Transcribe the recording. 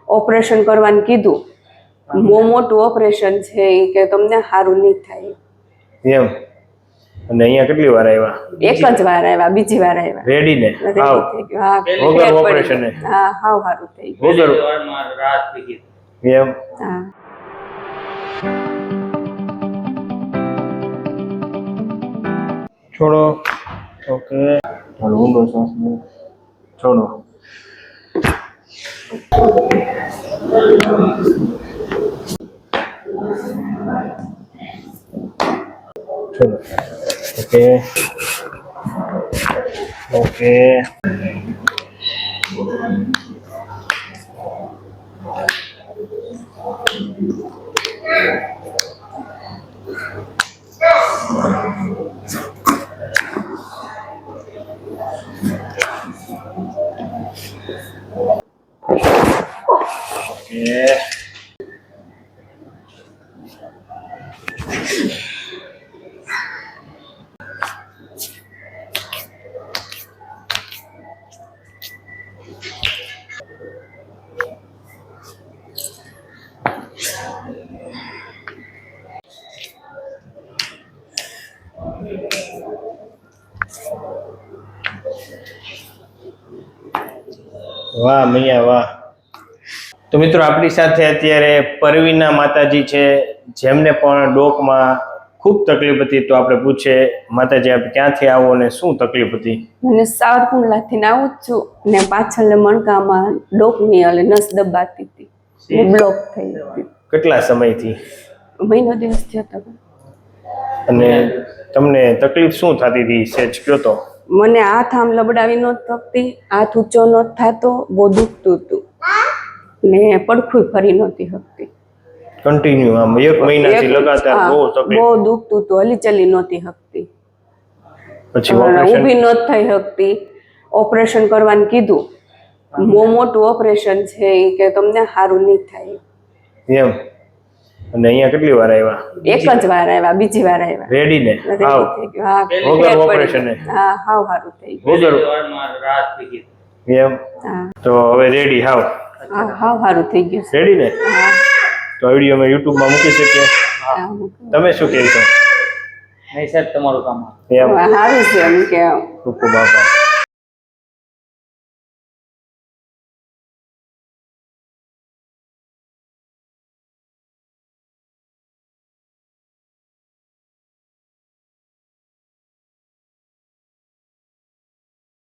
Operation કરવાનું કીધું. બહુ મોટું ઓપરેશન છે એ કે તમને સારું નહીં થાય એમ. અને અહીંયા કેટલી વાર આવ્યા? એક જ વાર આવ્યા, બીજી વાર આવ્યા. રેડી ને? હાવ થઈ ગયું. હા, વગર ઓપરેશન ને? હા, હાવ સારું થઈ ગયું. વગર રાત થઈ ગઈ એમ. હા. છોડો. ઓકે, ચાલો ઊંડો શ્વાસ લો. છોડો. છોડો. Okay okay. વાહ મૈયા વાહ. તો મિત્રો આપણી સાથે અત્યારે પરવીના માતાજી છે, જેમને પણ ડોકમાં ખૂબ તકલીફ હતી. તો આપણે પૂછે, માતાજી આપ ક્યાંથી આવો અને શું તકલીફ હતી? મને સાવરકુંડલાથી આવું જ છું ને પાછળના મણકામાં ડોકની એટલે નસ દબાતી હતી ને બ્લોક થઈ હતી. કેટલા સમયથી? મહિનો દિવસ થયો હતો. અને તમને તકલીફ શું થતી હતી સેજ કયો તો? મને હાથ આમ લબડાવી નહોતી શકતી, હાથ ઊંચો નહોતો થતો, બહુ દુખતું હતું ને પડખું ફરી નહોતી શકતી. કન્ટિન્યુ આમ એક મહિનાથી લગાતાર બહુ તકલીફ? બહુ દુખતું હતું, હલી ચલી નહોતી શકતી. પછી ઓપરેશન? ઊભી નહોતી થઈ શકતી. ઓપરેશન કરવાનું કીધું. બહુ મોટું ઓપરેશન છે એ કે તમને સારું નહીં થાય એમ. અને અહીંયા કેટલી વાર આવ્યા? એક જ વાર આવ્યા, બીજી વાર આવ્યા. રેડી ને? હાવ થઈ ગયું. હા, વગર ઓપરેશન ને? હા, હાવ સારું થઈ ગયું. વગર રાત થઈ ગઈ એમ. હા. તો હવે રેડી હાવ? હા, હાવ સારું થઈ ગયું. રેડી ને? હા. તો વિડીયો અમે YouTube માં મૂકી શકીએ? હા. તમે શું કહેશો? નહીં સાહેબ, તમારું કામ એમ. સારું છે એમ કે ખૂબ ખૂબ આભાર.